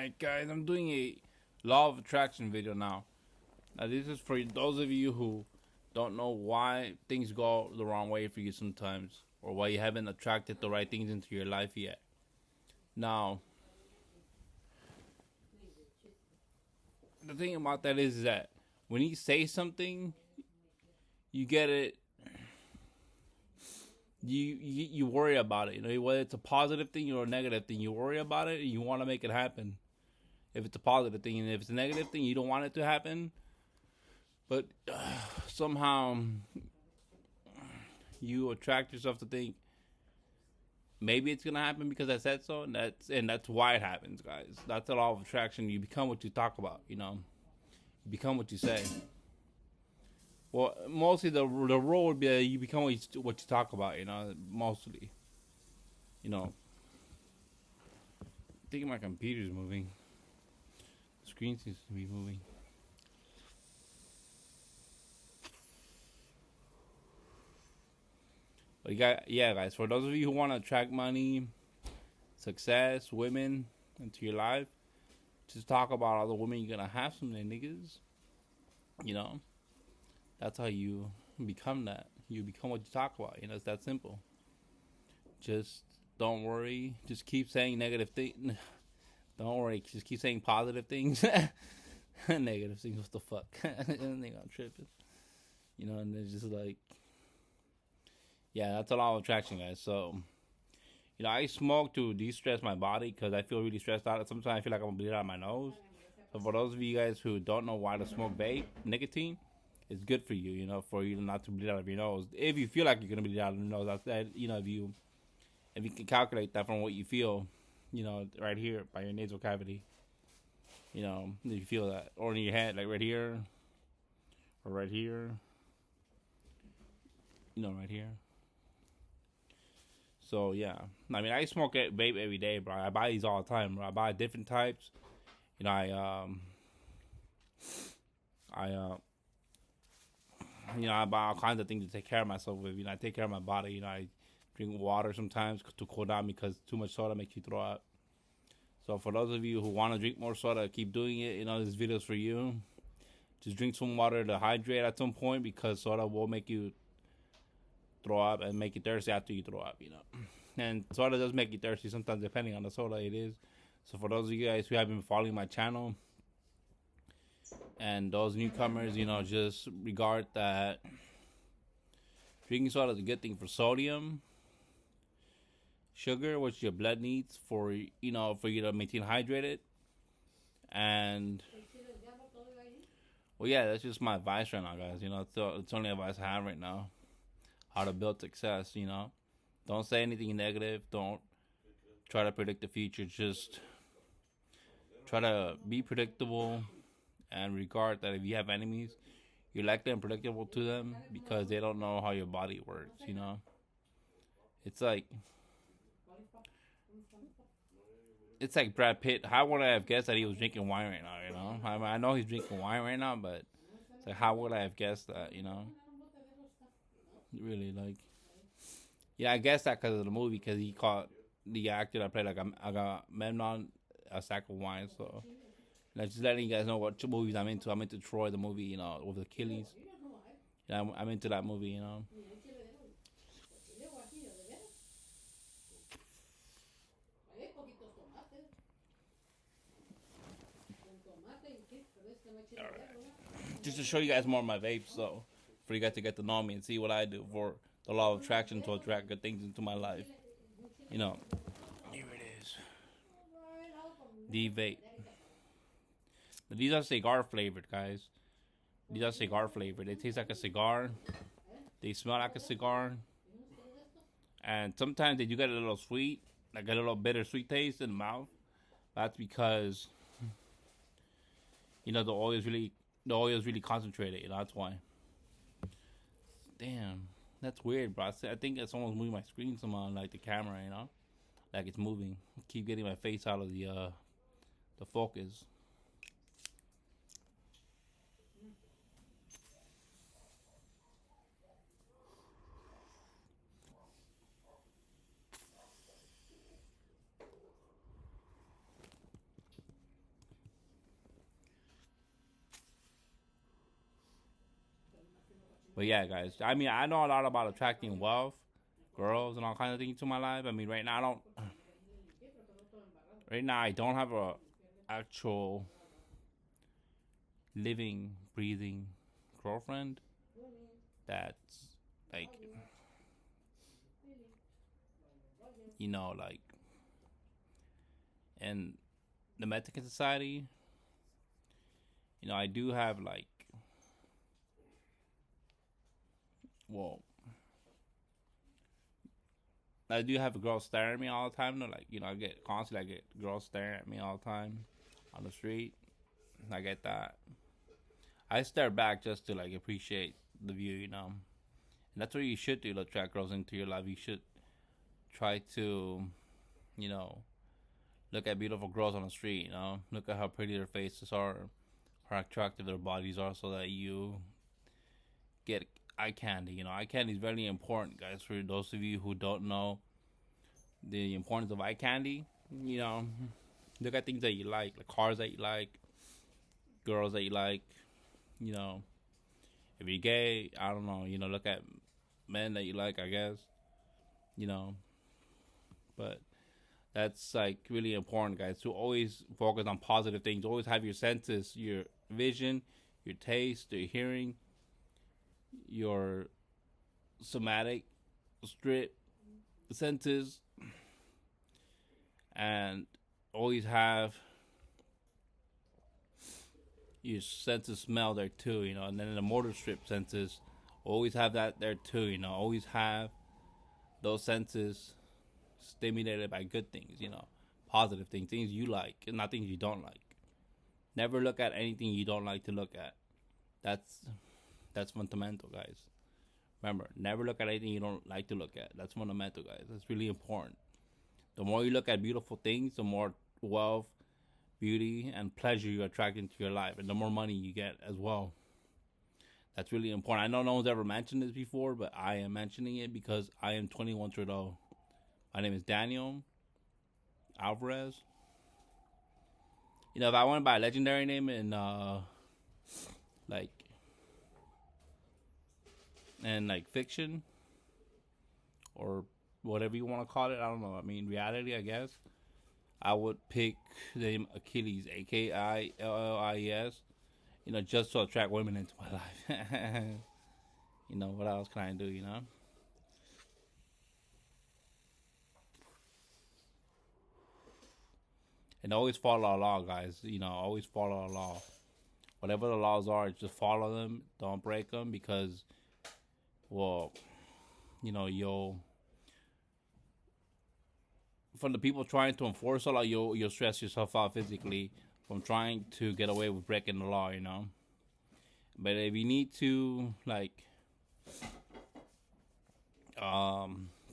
Alright guys, I'm doing a law of attraction video now. Now this is for those of you who don't know why things go the wrong way for you sometimes, or why you haven't attracted the right things into your life yet. Now, the thing about that is that when you say something, you get it. You worry about it. You know, whether it's a positive thing or a negative thing, you worry about it and you want to make it happen. If it's a positive thing, and if it's a negative thing, you don't want it to happen. But somehow you attract yourself to think maybe it's gonna happen because I said so, and that's why it happens, guys. That's a law of attraction. You become what you talk about. You know, you become what you say. Well, mostly the rule would be that you become what you talk about. You know, mostly. You know, I think my computer's moving. The screen seems to be moving. But yeah, guys. For those of you who want to attract money, success, women into your life, just talk about all the women you're gonna have someday, niggas. You know, that's how you become that. You become what you talk about. You know, it's that simple. Just don't worry. Just keep saying negative things. Don't worry. Just keep saying positive things. Negative things. What the fuck? I think I'm tripping. You know, and it's just like, yeah, that's a law of attraction, guys. So, you know, I smoke to de-stress my body because I feel really stressed out. Sometimes I feel like I'm gonna bleed out of my nose. So for those of you guys who don't know why to smoke vape, nicotine, it's good for you. You know, for you not to bleed out of your nose. If you feel like you're gonna bleed out of your nose, that's that. You know, if you can calculate that from what you feel, you know, right here by your nasal cavity. You know, if you feel that, or in your head, like right here, or right here. You know, right here. So yeah, I mean, I smoke vape every day, bro. I buy these all the time, bro. I buy different types. You know, I buy all kinds of things to take care of myself with. You know, I take care of my body. You know, I drink water sometimes to cool down because too much soda makes you throw up. So for those of you who want to drink more soda, keep doing it. You know, this video's for you. Just drink some water to hydrate at some point because soda will make you throw up and make you thirsty after you throw up, you know. And soda does make you thirsty sometimes depending on the soda it is. So for those of you guys who have been following my channel and those newcomers, you know, just regard that drinking soda is a good thing for sodium, sugar, which your blood needs for, you know, for you to maintain hydrated. And well, yeah, that's just my advice right now, guys. You know, it's the only advice I have right now. How to build success, you know. Don't say anything negative. Don't try to predict the future. Just try to be predictable and regard that if you have enemies, you're likely unpredictable to them because they don't know how your body works, you know. It's like Brad Pitt. How would I have guessed that he was drinking wine right now, you know? I know he's drinking wine right now, but it's like, how would I have guessed that, you know? Really, like, yeah, I guess that because of the movie, because he caught the actor that played like Agamemnon a sack of wine. So, like, just letting you guys know what movies I'm into. I'm into Troy, the movie, you know, with Achilles. Yeah, I'm into that movie, you know. All right. Just to show you guys more of my vapes, so for you guys to get to know me and see what I do for the law of attraction to attract good things into my life. You know, here it is. The vape. These are cigar flavored, guys. These are cigar flavored. They taste like a cigar. They smell like a cigar. And sometimes they do get a little sweet, like a little bittersweet taste in the mouth. That's because, you know, the oil is really concentrated. You know, that's why. Damn, that's weird, bro. I think it's almost moving my screen somehow, like the camera. You know, like it's moving. I keep getting my face out of the focus. But yeah, guys. I mean, I know a lot about attracting wealth, girls, and all kinds of things to my life. I mean, right now I don't. Right now I don't have a actual living, breathing girlfriend that's like, like in the Mexican society. I do have like, well, I do have girls staring at me all the time. No, like I get constantly, I get girls staring at me all the time on the street. I get that. I stare back just to like appreciate the view. And that's what you should do to attract girls into your life. You should try to, you know, look at beautiful girls on the street. Look at how pretty their faces are, how attractive their bodies are, so that you get eye candy. Eye candy is very important, guys. For those of you who don't know the importance of eye candy, look at things that you like cars that you like, girls that you like. If you're gay, I don't know. Look at men that you like, I guess. But that's like really important, guys. To always focus on positive things. Always have your senses, your vision, your taste, your hearing, your somatic strip senses, and always have your sense of smell there too, and then the motor strip senses, always have that there too, always have those senses stimulated by good things, positive things, things you like, and not things you don't like. Never look at anything you don't like to look at. That's fundamental, guys. Remember, never look at anything you don't like to look at. That's fundamental, guys. That's really important. The more you look at beautiful things, the more wealth, beauty, and pleasure you attract into your life, and the more money you get as well. That's really important. I know no one's ever mentioned this before, but I am mentioning it because I am 21 Trudeau. My name is Daniel Alvarez. If I went by a legendary name in like fiction or whatever you want to call it, I don't know. I mean, reality, I guess. I would pick the name Achilles, Akillies, just to attract women into my life. What else can I do, And always follow a law, guys. Always follow a law. Whatever the laws are, just follow them. Don't break them because, well, you'll, from the people trying to enforce the law, you'll stress yourself out physically from trying to get away with breaking the law, But if you need to,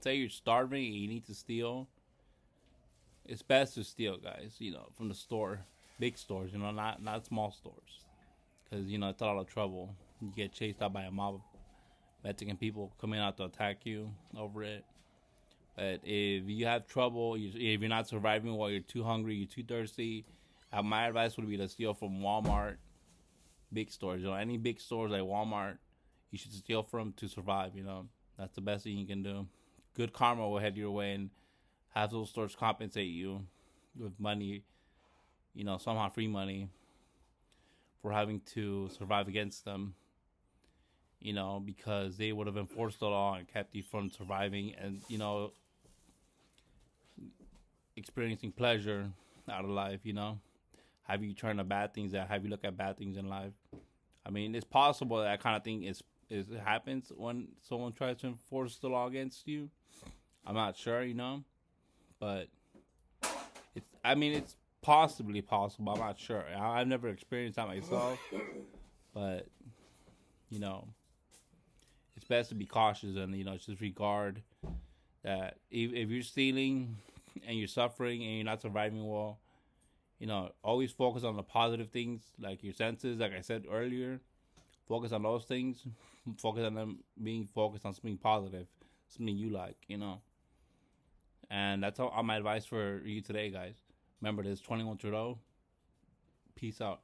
say you're starving and you need to steal, it's best to steal, guys, from the store, big stores, not small stores. Because, it's a lot of trouble. You get chased out by a mob of Mexican people coming out to attack you over it. But if you have trouble, if you're not surviving while you're too hungry, you're too thirsty, my advice would be to steal from Walmart, big stores. Any big stores like Walmart, you should steal from to survive. That's the best thing you can do. Good karma will head your way, and have those stores compensate you with money, somehow free money, for having to survive against them. Because they would have enforced the law and kept you from surviving and, experiencing pleasure out of life, Have you turn to bad things, have you look at bad things in life. I mean, it's possible that kind of thing is happens when someone tries to enforce the law against you. I'm not sure, but it's possibly possible. I'm not sure. I've never experienced that myself, but it's best to be cautious and just regard that if you're stealing and you're suffering and you're not surviving well, always focus on the positive things, like your senses, like I said earlier. Focus on those things. Focus on them being focused on something positive, something you like, And that's all my advice for you today, guys. Remember, this 21 Trudeau. Peace out.